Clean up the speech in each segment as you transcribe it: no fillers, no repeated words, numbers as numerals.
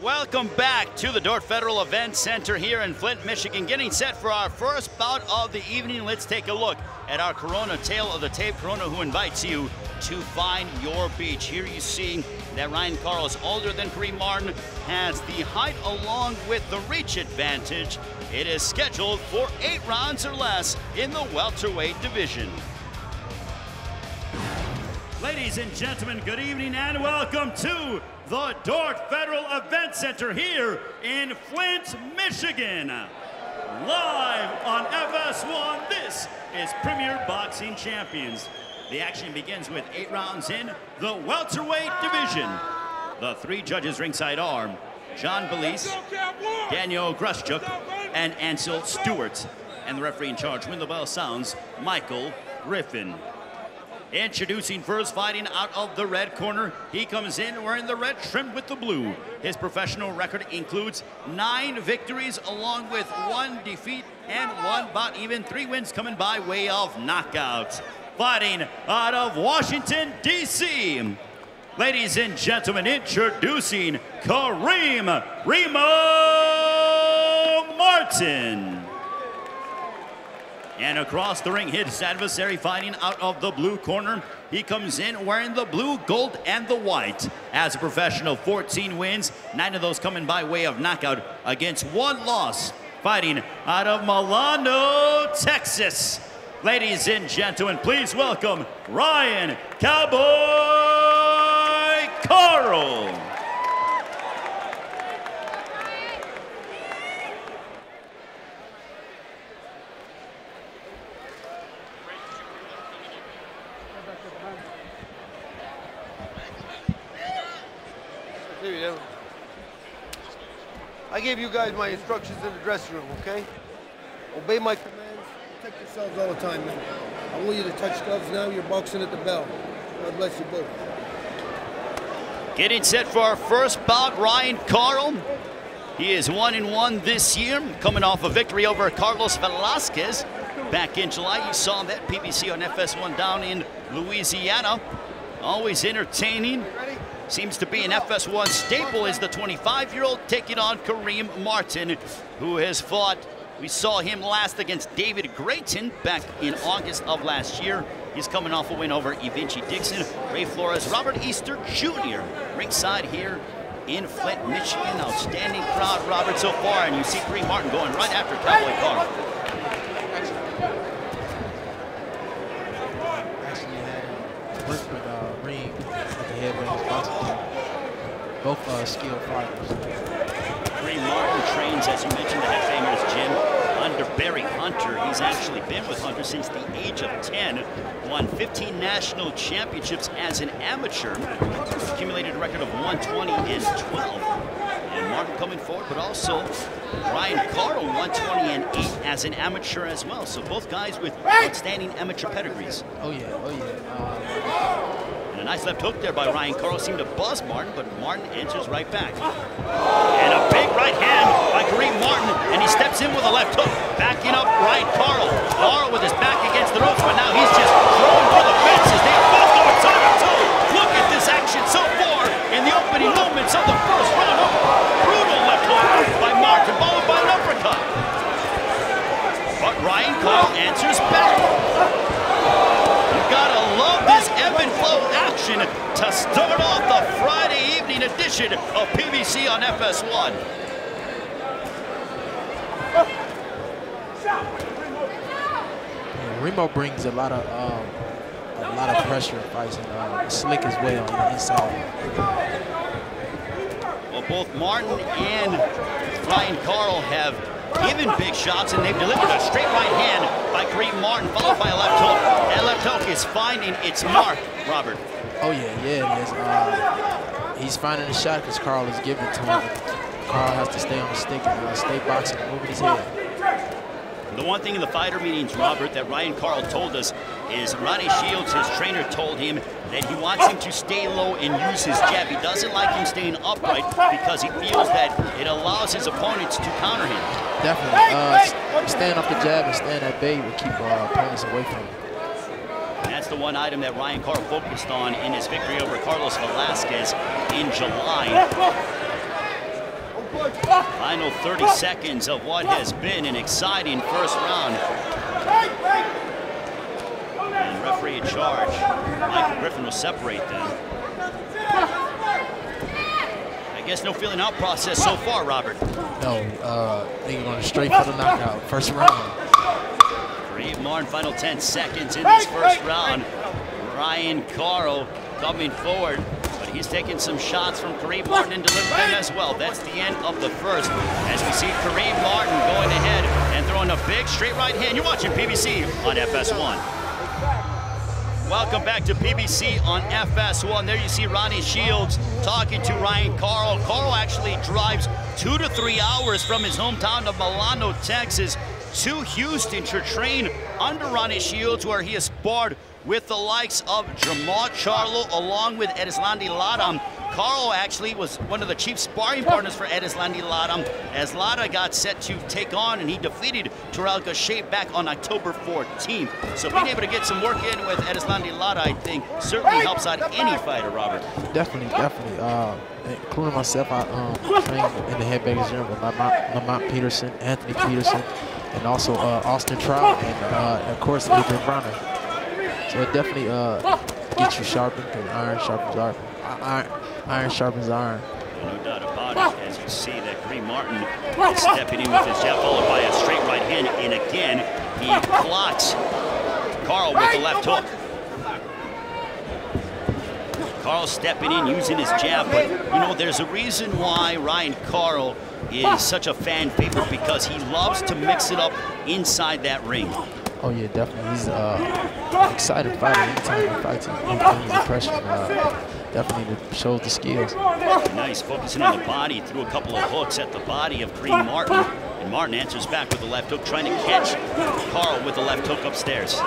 Welcome back to the Dort Federal Event Center here in Flint, Michigan. Getting set for our first bout of the evening. Let's take a look at our Corona Tale of the Tape. Corona, who invites you to find your beach. Here you see that Ryan Karl is older than Kareem Martin, has the height along with the reach advantage. It is scheduled for 8 rounds or less in the welterweight division. Ladies and gentlemen, good evening and welcome to the Dort Federal Event Center here in Flint, Michigan. Live on FS1, this is Premier Boxing Champions. The action begins with 8 rounds in the welterweight division. The 3 judges ringside are John Belize, Daniel Gruschuk, and Ansel Stewart. And the referee in charge, when the bell sounds, Michael Griffin. Introducing first, fighting out of the red corner. He comes in wearing the red trimmed with the blue. His professional record includes 9 victories along with 1 defeat and 1 bout, even 3 wins coming by way of knockouts. Fighting out of Washington, D.C. Ladies and gentlemen, introducing Kareem Martin. And across the ring, his adversary fighting out of the blue corner. He comes in wearing the blue, gold, and the white. As a professional, 14 wins, 9 of those coming by way of knockout against 1 loss. Fighting out of Milano, Texas. Ladies and gentlemen, please welcome Ryan Cowboy Karl. I gave you guys my instructions in the dressing room, okay? Obey my commands. Protect yourselves all the time, man. I want you to touch gloves now. You're boxing at the bell. God bless you both. Getting set for our first bout, Ryan Karl. He is 1-1 this year, coming off a victory over Carlos Velasquez back in July. You saw that PBC on FS1 down in Louisiana. Always entertaining. Seems to be an FS1 staple is the 25-year-old taking on Kareem Martin, who has fought. We saw him last against David Grayton back in August of last year. He's coming off a win over Evinci Dixon, Ray Flores, Robert Easter Jr. ringside here in Flint, Michigan. Outstanding crowd, Robert, so far. And you see Kareem Martin going right after Cowboy Karl. Both skilled fighters. Kareem Martin trains, as you mentioned, the head famous gym under Barry Hunter. He's actually been with Hunter since the age of 10. Won 15 national championships as an amateur. Accumulated a record of 120 and 12. And Martin coming forward, but also Ryan Karl 120 and 8 as an amateur as well. So both guys with outstanding amateur pedigrees. Oh yeah, oh yeah. A nice left hook there by Ryan Karl. Seemed to buzz Martin, but Martin answers right back. And a big right hand by Kareem Martin, and he steps in with a left hook, backing up Ryan Karl. Karl with his back against the ropes, but now he's just thrown for the fences. They are both going toe to toe. Look at this action so far in the opening moments of the first round. Brutal left hook by Martin, followed by an uppercut. But Ryan Karl answers back. Gotta love this ebb and flow action to start off the Friday evening edition of PBC on FS1. Yeah, Remo brings a lot of pressure in fights and slick as well on the inside. Well, both Martin and Ryan Karl have given big shots, and they've delivered a straight right hand by Kareem Martin, followed by a left hook. That left hook is finding its mark, Robert. Oh yeah, it is. He's finding the shot because Karl is giving it to him. Karl has to stay on the stick and stay boxing and moving his head. The one thing in the fighter meetings, Robert, that Ryan Karl told us is Ronnie Shields, his trainer, told him that he wants him to stay low and use his jab. He doesn't like him staying upright because he feels that it allows his opponents to counter him. Definitely. Stand off the jab and stand at bay will keep opponents away from him. And that's the one item that Ryan Karl focused on in his victory over Carlos Velasquez in July. Final 30 seconds of what has been an exciting first round. And referee in charge, Michael Griffin, will separate them. I guess no feeling out process so far, Robert. No, they're going straight for the knockout. First round. Kareem Martin, final 10 seconds in this first round. Ryan Karl coming forward, but he's taking some shots from Kareem Martin and delivering as well. That's the end of the first, as we see Kareem Martin going ahead and throwing a big straight right hand. You're watching PBC on FS1. Welcome back to PBC on FS1. There you see Ronnie Shields talking to Ryan Karl. Karl actually drives 2 to 3 hours from his hometown of Milano, Texas, to Houston to train under Ronnie Shields, where he has sparred with the likes of Jamal Charlo along with Erislandy Lara. Karl actually was one of the chief sparring partners for Erislandy Lara, as Lara got set to take on, and he defeated Terrell Gausha back on October 14th. So being able to get some work in with Erislandy Lara, I think, certainly helps out any fighter, Robert. Definitely. Including myself, I trained in the Headbangers Gym with Lamont Peterson, Anthony Peterson, and also Austin Trout, and of course Adrian Bronner. So it definitely gets you sharpened, because iron sharpens iron. No doubt about it, as you see that Kareem Martin is stepping in with his jab, followed by a straight right hand, and again, he clocks Karl with the left hook. Karl stepping in, using his jab, but you know, there's a reason why Ryan Karl is such a fan favorite, because he loves to mix it up inside that ring. Oh yeah, definitely. He's excited fighter. Anytime he fights, he brings the pressure. Definitely shows the skills. Nice, focusing on the body, threw a couple of hooks at the body of Kareem Martin, and Martin answers back with the left hook, trying to catch Karl with the left hook upstairs.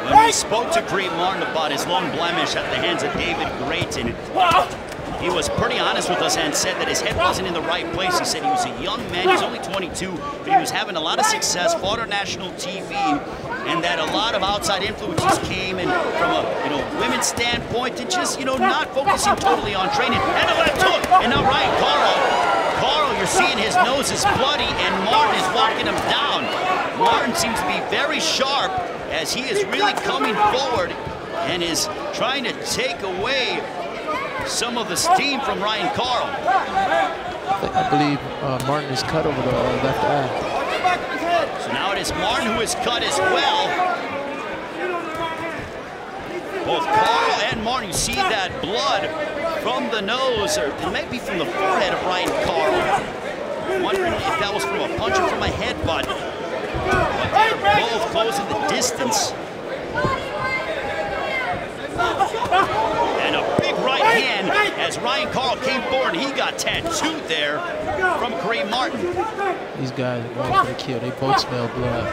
When we spoke to Kareem Martin about his long blemish at the hands of David Grayton, he was pretty honest with us and said that his head wasn't in the right place. He said he was a young man, he's only 22, but he was having a lot of success, fought on national TV, and that a lot of outside influences came in from a women's standpoint, and just not focusing totally on training. And a left hook, and now Ryan Karl, you're seeing his nose is bloody, and Martin is walking him down. Martin seems to be very sharp, as he is really coming forward and is trying to take away some of the steam from Ryan Karl. I believe Martin is cut over the left eye. So now it is Martin who is cut as well. Both Karl and Martin, you see that blood from the nose, or it may be from the forehead of Ryan Karl. I'm wondering if that was from a punch or from a headbutt. But they're both closing the distance. And a big right hand as Ryan Karl came forward. He got tattooed there from Kareem Martin. These guys are going for the kill. They both smell blood.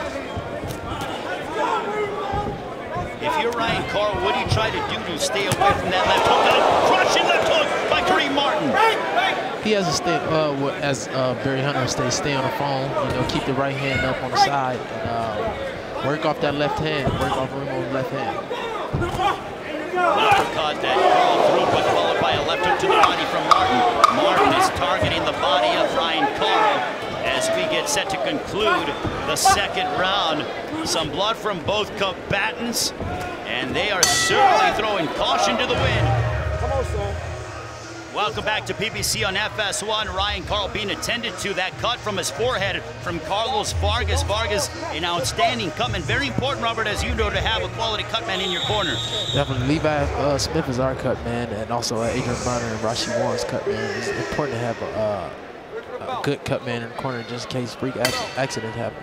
If you're Ryan Karl, what do you try to do to stay away from that left hook? Crushing left hook by Kareem Martin. He has to stay, as Barry Hunter stays, stay on the phone. Keep the right hand up on the side and work off that left hand. Work off room on the left hand. Uppercut that Karl threw, but followed by a left hook to the body from Martin. Martin is targeting the body of Ryan Karl as we get set to conclude the second round. Some blood from both combatants, and they are certainly throwing caution to the wind. Come on, son. Welcome back to PBC on FS1. Ryan Karl being attended to. That cut from his forehead from Carlos Vargas. Vargas, an outstanding cutman. Very important, Robert, as you know, to have a quality cutman in your corner. Definitely. Levi Smith is our cutman, and also Adrian Bronner and Rashi Warren's cutman. It's important to have a good cutman in the corner just in case freak accident happen.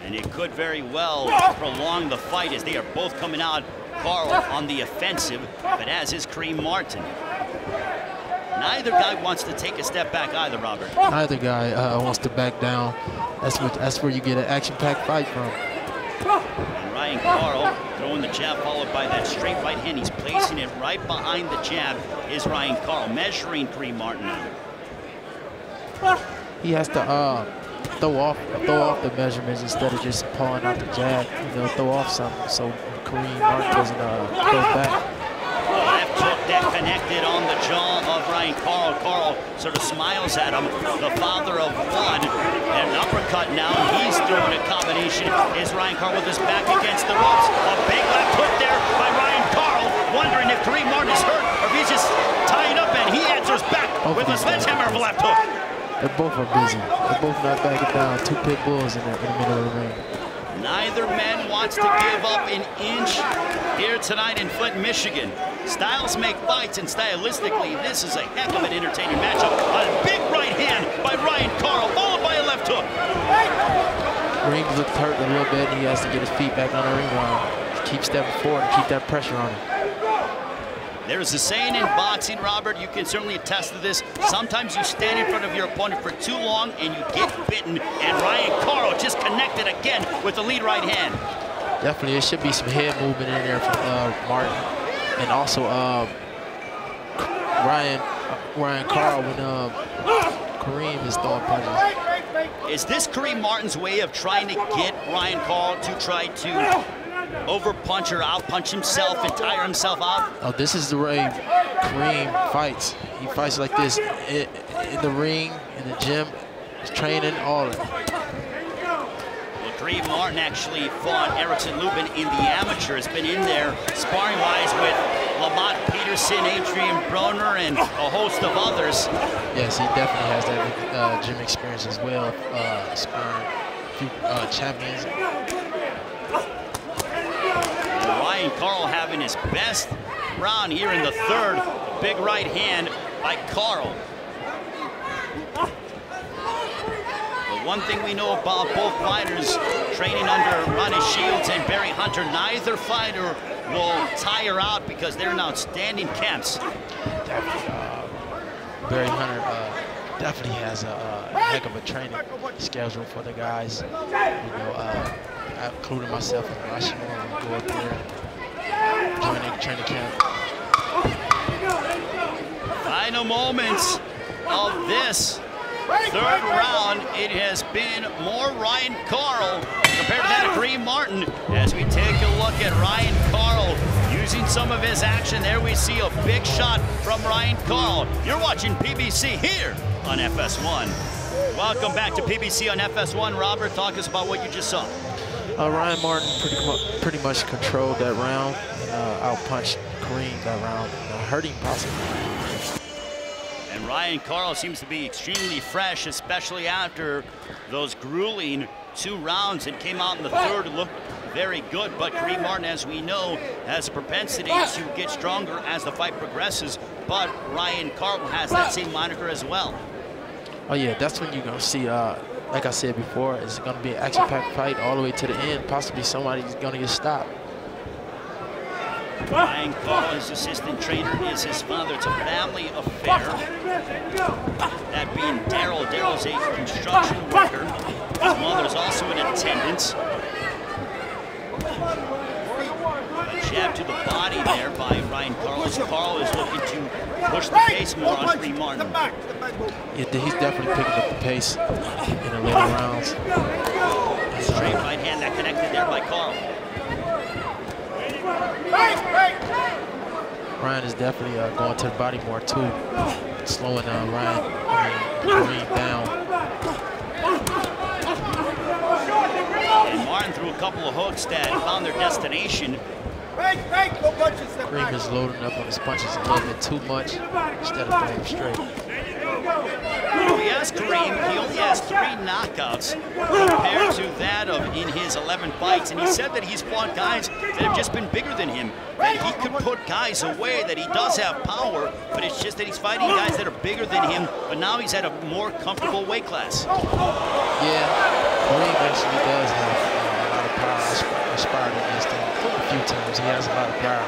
And it could very well prolong the fight, as they are both coming out, Karl on the offensive, but as is Kareem Martin. Neither guy wants to take a step back either, Robert. Neither guy wants to back down. That's where you get an action-packed fight from. And Ryan Karl throwing the jab, followed by that straight right hand. He's placing it right behind the jab, is Ryan Karl, measuring Kareem Martin now. He has to throw off the measurements instead of just pulling out the jab. Throw off something so Kareem Martin doesn't throw back. Left hook that connected on the jaw of Ryan Ryan Karl. Karl sort of smiles at him, the father of one. And an uppercut now, he's throwing a combination. Is Ryan Karl with his back against the ropes? A big left hook there by Ryan Karl, wondering if Kareem Martin is hurt or if he's just tying up, and he answers back with a sledgehammer of a left hook. They both are busy. They're both not backing down. Two pit bulls in the middle of the ring. Neither man wants to give up an inch here tonight in Flint, Michigan. Styles make fights, and stylistically, this is a heck of an entertaining matchup. A big right hand by Ryan Karl, followed by a left hook. Kareem looked hurt a little bit. He has to get his feet back on the ring line. Keep stepping forward and keep that pressure on him. There's a saying in boxing, Robert, you can certainly attest to this. Sometimes you stand in front of your opponent for too long and you get bitten, and Ryan Karl just connected again with the lead right hand. Definitely, there should be some head movement in there from Martin. And also Ryan Karl when Kareem is throwing punches. Is this Kareem Martin's way of trying to get Ryan Karl to try to over-punch or out-punch himself and tire himself out? Oh, this is the way Kareem fights. He fights like this in the ring, in the gym, training, all of it. Well, Kareem Martin actually fought Erickson Lubin in the amateur. Has been in there sparring-wise with Lamont Peterson, Adrian Broner, and a host of others. Yes, he definitely has that gym experience as well, sparring a few champions. Ryan Karl having his best round here in the third. Big right hand by Karl. But one thing we know about both fighters training under Ronnie Shields and Barry Hunter, neither fighter will tire out because they're in outstanding camps. Barry Hunter definitely has a heck of a training schedule for the guys. You know, including myself and Russian will go up there, join training camp. Final moments of this third round. It has been more Ryan Karl compared to that of Kareem Martin. As we take a look at Ryan Karl using some of his action, there we see a big shot from Ryan Karl. You're watching PBC here on FS1. Welcome back to PBC on FS1. Robert, talk us about what you just saw. Ryan Martin pretty much controlled that round and outpunched Kareem that round, hurting possibly. And Ryan Karl seems to be extremely fresh, especially after those grueling 2 rounds, and came out in the third, looked very good. But Kareem Martin, as we know, has a propensity to get stronger as the fight progresses. But Ryan Karl has that same moniker as well. Oh yeah, that's when you're gonna see, like I said before, it's gonna be an action-packed fight all the way to the end. Possibly somebody's gonna get stopped. Ryan Karl, his assistant trainer, is his father. It's a family affair. That being Daryl. Daryl's a construction worker. His mother's also in attendance. A jab to the body there by Ryan Karl. Karl is looking to push the pace more on Kareem Martin. Yeah, he's definitely picking up the pace in the later rounds. Straight right hand that connected there by Karl. Ryan is definitely going to the body more too, slowing Kareem down. And Martin threw a couple of hooks that found their destination. Kareem is loading up on his punches a little bit too much instead of throwing them straight. We asked Kareem, he only has 3 knockouts compared to that of in his 11 fights, and he said that he's fought guys that have just been bigger than him, that he could put guys away, that he does have power, but it's just that he's fighting guys that are bigger than him, but now he's at a more comfortable weight class. Yeah, Kareem actually does have a lot of power. I sparred against him a few times. He has a lot of power.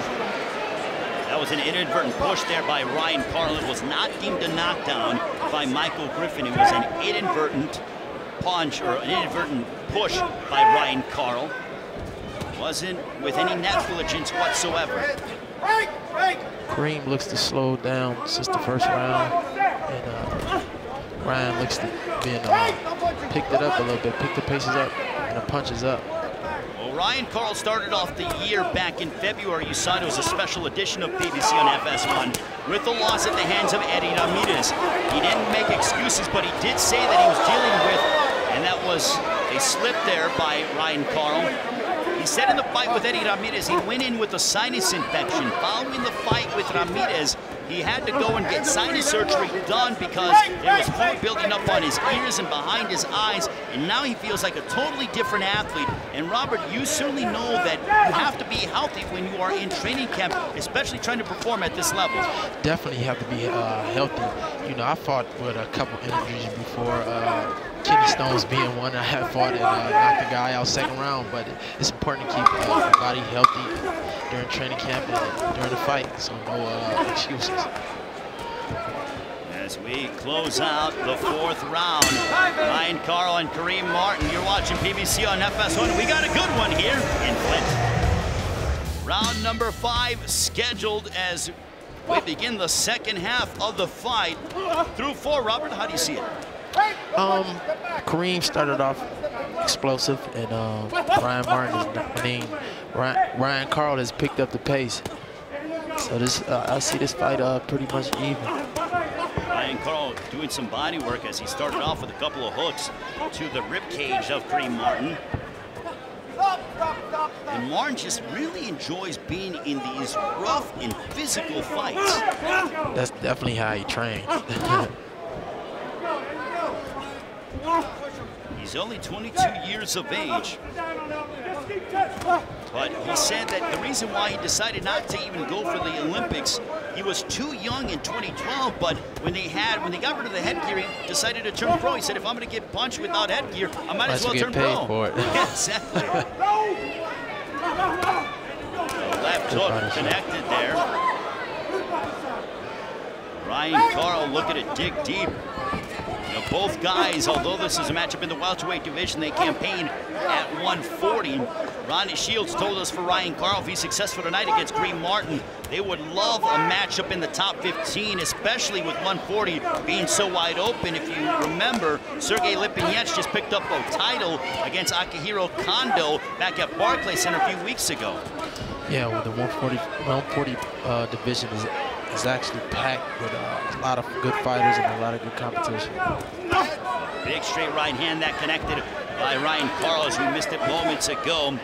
That was an inadvertent push there by Ryan Karl. It was not deemed a knockdown by Michael Griffin. It was an inadvertent punch or an inadvertent push by Ryan Karl. Wasn't with any negligence whatsoever. Kareem looks to slow down since the first round, and Ryan looks to be picked it up a little bit, picked the paces up and the punches up. Well, Ryan Karl started off the year back in February. You saw it was a special edition of PBC on FS1 with the loss at the hands of Eddie Ramirez. He didn't make excuses, but he did say that he was dealing with, and that was a slip there by Ryan Karl. He said in the fight with Eddie Ramirez, he went in with a sinus infection. Following the fight with Ramirez, he had to go and get sinus surgery done because there was fluid building up on his ears and behind his eyes, and now he feels like a totally different athlete. And Robert, you certainly know that you have to be healthy when you are in training camp, especially trying to perform at this level. Definitely have to be healthy. You know, I fought with a couple injuries before, kidney stones being one. I have fought and knocked the guy out second round, but it's important to keep your body healthy during training camp and during the fight, so no excuses. As we close out the 4th round, Ryan Karl and Kareem Martin, you're watching PBC on FS1. We got a good one here in Flint. Round number 5 scheduled as we begin the second half of the fight. Through 4, Robert, how do you see it? Kareem started off explosive, and Ryan Karl has picked up the pace. So this, I see this fight pretty much even. Ryan Karl doing some body work as he started off with a couple of hooks to the rib cage of Kareem Martin. And Martin just really enjoys being in these rough and physical fights. That's definitely how he trains. He's only 22 years of age, but he said that the reason why he decided not to even go for the Olympics, he was too young in 2012, but when they got rid of the headgear, he decided to turn pro. He said, if I'm going to get punched without headgear, I might as well turn pro. For it. Yeah, exactly. Left hook connected there. Ryan Karl looking to dig deep. You know, both guys, although this is a matchup in the welterweight division, they campaign at 140. Ronnie Shields told us for Ryan Karl, if he's successful tonight against Kareem Martin, they would love a matchup in the top 15, especially with 140 being so wide open. If you remember, Sergey Lipinets just picked up a title against Akihiro Kondo back at Barclays Center a few weeks ago. Yeah, well, the 140 division is actually packed with a lot of good fighters and a lot of good competition. Big straight right hand that connected by Ryan Karl as we missed it moments ago.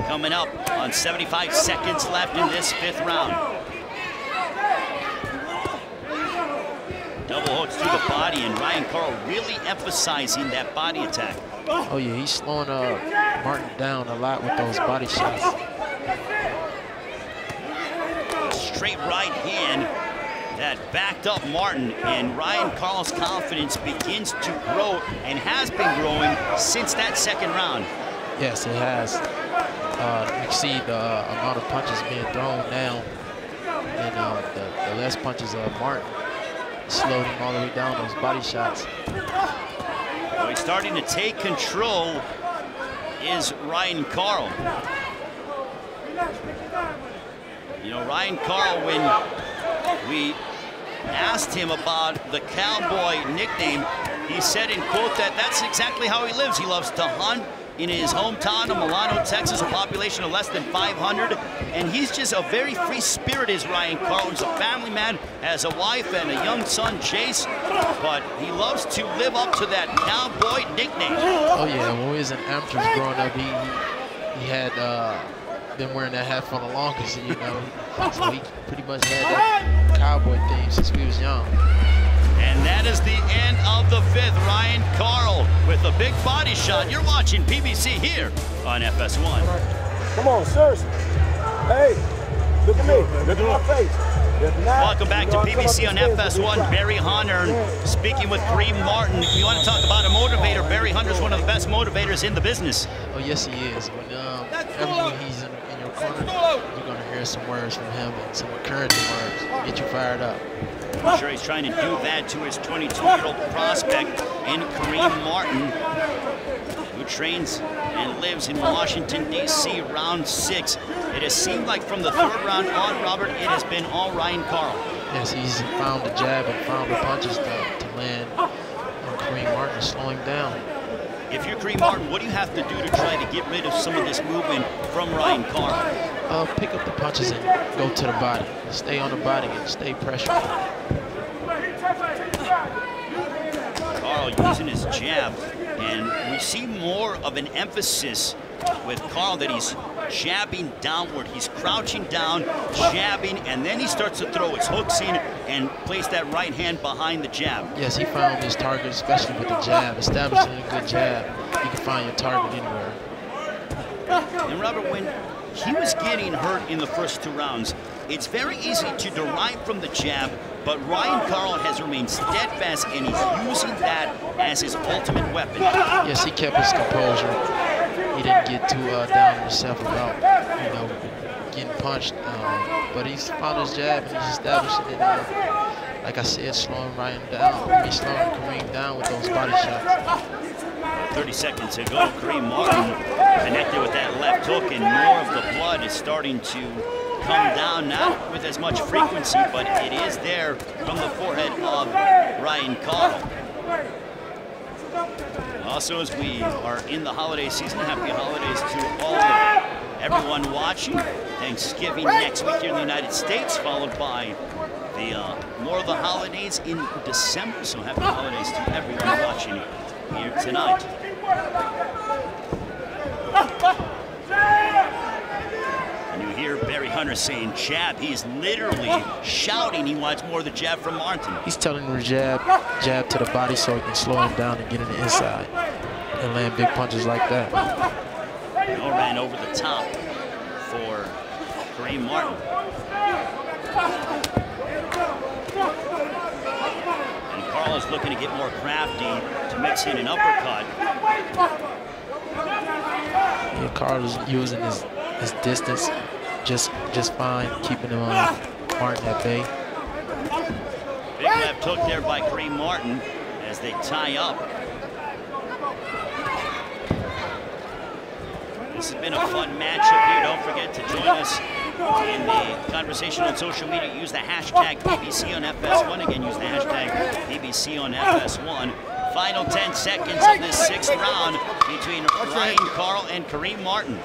Coming up on 75 seconds left in this 5th round. Double hooks to the body, and Ryan Karl really emphasizing that body attack. Oh yeah, he's slowing Martin down a lot with those body shots. Straight right hand that backed up Martin, and Ryan Karl's confidence begins to grow and has been growing since that 2nd round. Yes, it has. You see the amount of punches being thrown down, and the less punches of Martin slowed him all the way down those body shots. Well, he's starting to take control is Ryan Karl. You know, Ryan Karl, when we asked him about the cowboy nickname, he said in quote that that's exactly how he lives. He loves to hunt in his hometown of Milano, Texas, a population of less than 500. And he's just a very free spirit is Ryan Karl. He's a family man, has a wife and a young son, Jace, but he loves to live up to that cowboy nickname. Oh yeah, when we was in amateurs growing up, he had been wearing that hat for the longest, you know. So he pretty much had that cowboy theme since we was young. And that is the end of the 5th. Ryan Karl with a big body shot. You're watching PBC here on FS1. Come on, sirs. Hey, look at me. Look at my face. Welcome back to PBC on FS1. Barry Hunter speaking with Kareem Martin. You want to talk about a motivator? Barry Hunter's one of the best motivators in the business. Oh, yes, he is. Whenever he's in your corner, you're going to hear some words from him and some encouraging words. Get you fired up. I'm sure he's trying to do that to his 22-year-old prospect in Kareem Martin, who trains and lives in Washington, D.C., round 6. It has seemed like from the 3rd round on, Robert, it has been all Ryan Karl. Yes, he's found the jab and found the punches to land on Kareem Martin, slow him down. If you're Kareem Martin, what do you have to do to try to get rid of some of this movement from Ryan Karl? Pick up the punches and go to the body. Stay on the body and stay pressured. Karl using his jab, and we see more of an emphasis with Karl that he's jabbing downward. He's crouching down, jabbing, and then he starts to throw his hooks in and place that right hand behind the jab. Yes, he found his target, especially with the jab. Establishing a good jab, you can find your target anywhere. And Robert, when he was getting hurt in the first 2 rounds, it's very easy to derive from the jab, but Ryan Karl has remained steadfast, and he's using that as his ultimate weapon. Yes, he kept his composure. He didn't get too down on himself about, you know, getting punched. But he's found his jab and he's establishing it. Like I said, slowing Ryan down. Slowing Kareem down with those body shots. 30 seconds ago, Kareem Martin connected with that left hook, and more of the blood is starting to come down, not with as much frequency, but it is there from the forehead of Ryan Karl. Also, as we are in the holiday season, happy holidays to all of everyone watching. Thanksgiving next week here in the United States, followed by the more of the holidays in December. So happy holidays to everyone watching here tonight. And you hear Barry Hunter saying jab. He's literally shouting he wants more of the jab from Martin. He's telling him to jab to the body so he can slow him down and get in the inside and land big punches like that. No ran over the top for Kareem Martin. And Karl is looking to get more crafty to mix in an uppercut. Yeah, Karl is using his distance just fine, keeping him on Martin at bay. Big left hook there by Kareem Martin as they tie up. This has been a fun matchup here. Don't forget to join us in the conversation on social media. Use the hashtag PBC on FS1. Again, use the hashtag PBC on FS1. Final 10 seconds of this 6th round between Ryan Karl and Kareem Martin.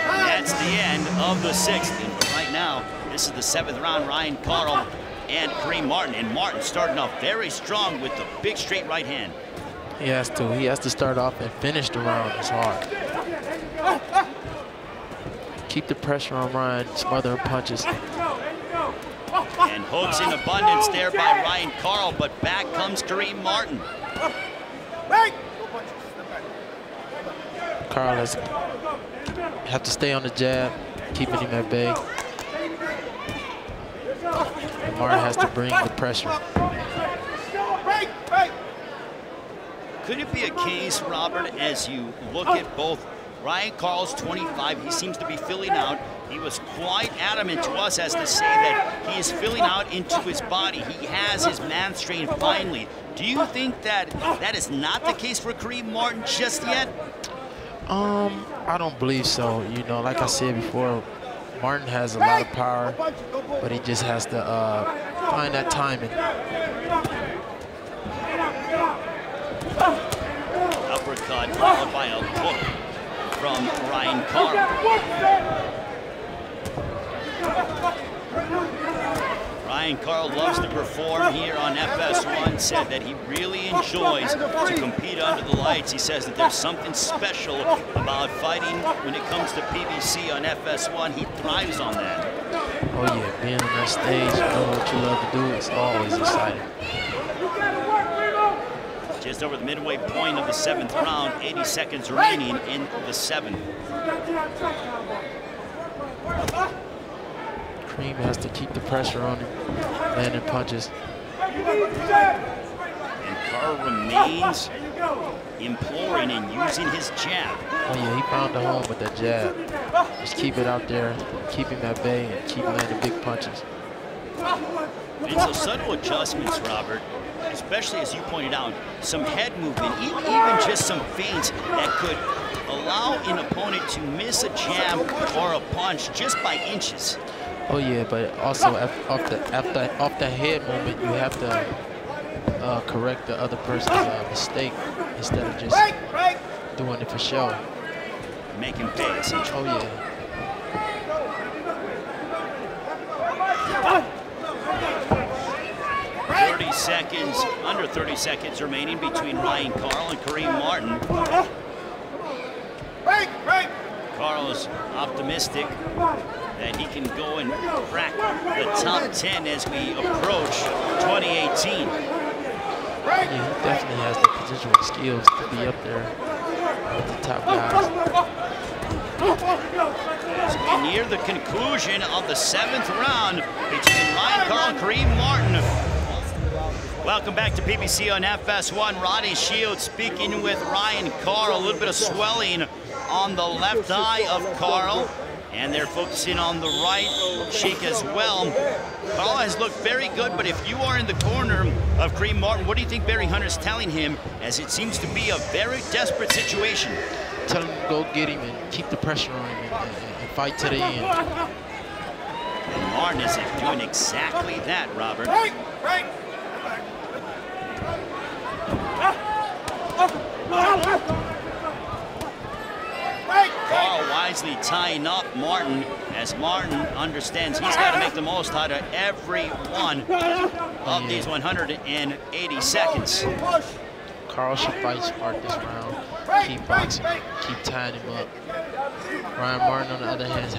And that's the end of the 6th. And right now, this is the 7th round. Ryan Karl and Kareem Martin. And Martin starting off very strong with the big straight right hand. He has to. He has to start off and finish the round. It's hard. Keep the pressure on Ryan, smothering punches. And hooks in abundance there by Ryan Karl, but back comes Kareem Martin. Karl has to stay on the jab, keeping him at bay. And Martin has to bring the pressure. Could it be a case, Robert, as you look at both Ryan Karl's 25, he seems to be filling out. He was quite adamant to us as to say that he is filling out into his body. He has his man strain finally. Do you think that that is not the case for Kareem Martin just yet? I don't believe so. You know, like I said before, Martin has a lot of power, but he just has to find that timing. Uppercut followed by a hook from Ryan Karl. Ryan Karl loves to perform here on FS1, said that he really enjoys to compete under the lights. He says that there's something special about fighting when it comes to PBC on FS1. He thrives on that. Oh yeah, being on that stage, doing what you love to do, is always exciting. Just over the midway point of the 7th round, 80 seconds remaining in the 7th. Kareem has to keep the pressure on him, landing punches. And Karl remains imploring and using his jab. Oh yeah, he found the home with that jab. Just keep it out there, keep him at bay, and keep landing big punches. It's those subtle adjustments, Robert, especially as you pointed out, some head movement, even just some feints that could allow an opponent to miss a jab or a punch just by inches. Oh yeah, but also off the head movement, you have to correct the other person's mistake instead of just doing it for show. Make him pay, essentially. Oh yeah. Under 30 seconds remaining between Ryan Karl and Kareem Martin. Karl is optimistic that he can go and crack the top 10 as we approach 2018. Yeah, he definitely has the positional skills to be up there with the top guys. As we near the conclusion of the 7th round between Ryan Karl and Kareem Martin. Welcome back to PBC on FS1. Roddy Shields speaking with Ryan Karl. A little bit of swelling on the left eye of Karl, and they're focusing on the right cheek as well. Karl has looked very good, but if you are in the corner of Kareem Martin, what do you think Barry Hunter's telling him, as it seems to be a very desperate situation? Tell him to go get him and keep the pressure on him and fight to the end. And Martin is doing exactly that, Robert. Karl wisely tying up Martin, as Martin understands he's got to make the most out of every one of these 180 seconds. Karl should fight smart this round. Keep boxing, keep tying him up. Ryan Martin, on the other hand,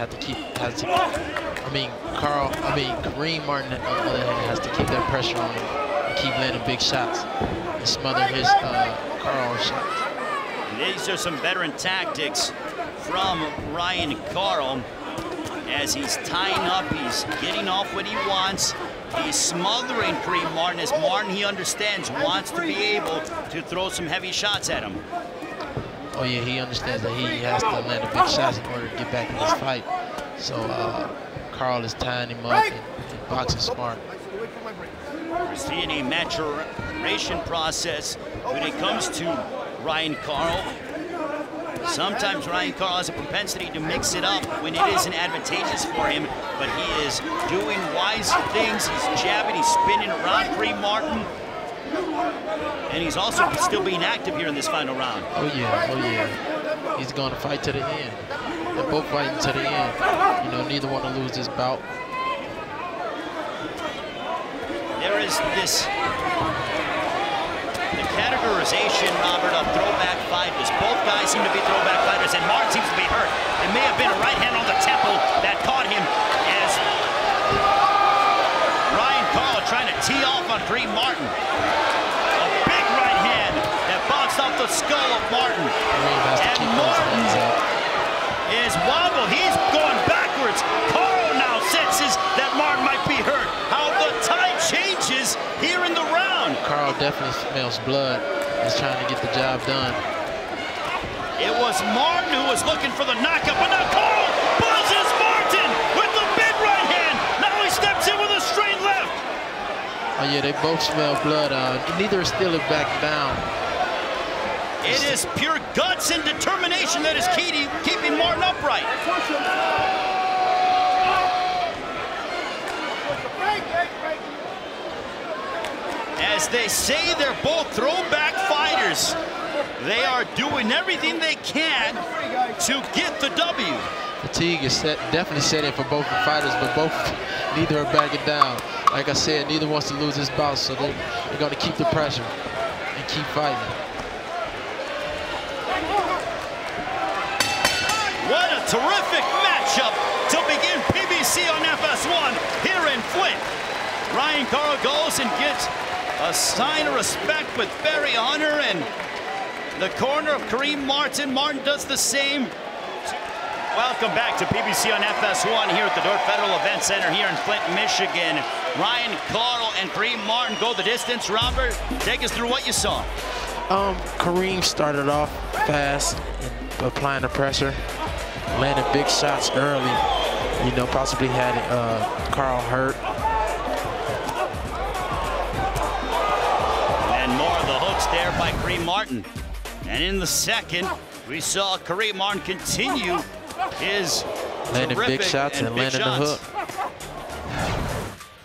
Kareem Martin, on the other hand, has to keep that pressure on him and keep landing big shots and smother his Karl shots. These are some veteran tactics from Ryan Karl, as he's tying up, he's getting off what he wants. He's smothering Kareem Martin, as Martin, he understands, wants to be able to throw some heavy shots at him. Oh yeah, he understands that he has to land a big shots in order to get back in this fight. So Karl is tying him up and boxing smart. We're seeing a maturation process when it comes to Ryan Karl. Sometimes Ryan Karl has a propensity to mix it up when it isn't advantageous for him, but he is doing wise things. He's jabbing, he's spinning around Kareem Martin, and he's also still being active here in this final round. Oh yeah. He's going to fight to the end. They're both fighting to the end. You know, neither want to lose this bout. There is this categorization, Robert, of throwback fighters. Both guys seem to be throwback fighters, and Martin seems to be hurt. It may have been a right hand on the temple that caught him, as Ryan Karl trying to tee off on Kareem Martin. A big right hand that bounced off the skull of Martin. And Martin is wobbled. He's going backwards. Karl now senses that Martin might be hurt. How the tide changes here in the round. Karl definitely smells blood. He's trying to get the job done. It was Martin who was looking for the knockout, but now Karl buzzes Martin with the big right hand. Now he steps in with a straight left. Oh yeah, they both smell blood. Neither is still back down. It is pure guts and determination that is keeping Martin upright. As they say, they're both throwback fighters. They are doing everything they can to get the W. Fatigue is definitely set in for both the fighters, but neither are backing down. Like I said, neither wants to lose this bout, so they're going to keep the pressure and keep fighting. What a terrific matchup to begin PBC on FS1 here in Flint. Ryan Karl goes and gets a sign of respect with Barry Hunter, and the corner of Kareem Martin. Martin does the same. Welcome back to PBC on FS1 here at the Dort Federal Event Center here in Flint, Michigan. Ryan Karl and Kareem Martin go the distance. Robert, take us through what you saw. Kareem started off fast and applying the pressure, landing big shots early. You know, possibly had Karl hurt. And more of the hooks there by Kareem Martin. And in the second, we saw Kareem Martin continue his landing big shots and landing the hook.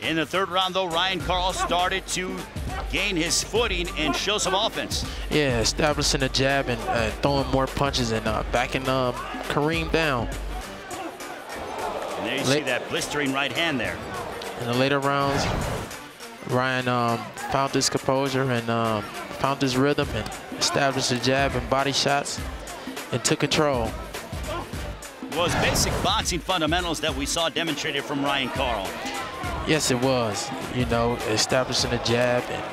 In the third round, though, Ryan Karl started to gain his footing and show some offense. Yeah, establishing a jab and throwing more punches and backing Kareem down. And there you see that blistering right hand there. In the later rounds, Ryan found his composure and found his rhythm and established a jab and body shots and took control. Was basic boxing fundamentals that we saw demonstrated from Ryan Karl. Yes, it was. You know, establishing a jab and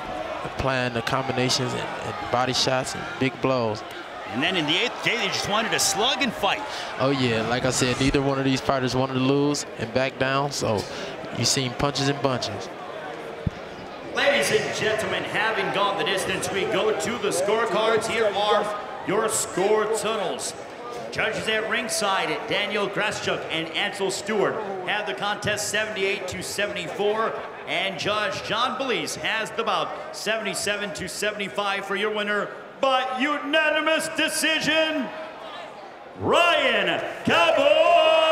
applying the combinations and body shots and big blows. And then in the 8th day, they just wanted to slug and fight. Oh, yeah. Like I said, neither one of these fighters wanted to lose and back down, so you seen punches and bunches. Ladies and gentlemen, having gone the distance, we go to the scorecards. Here are your score totals. Judges at ringside, Daniel Graschuk and Ansel Stewart have the contest 78-74, and Judge John Belize has the bout 77-75 for your winner by unanimous decision, Ryan Cowboy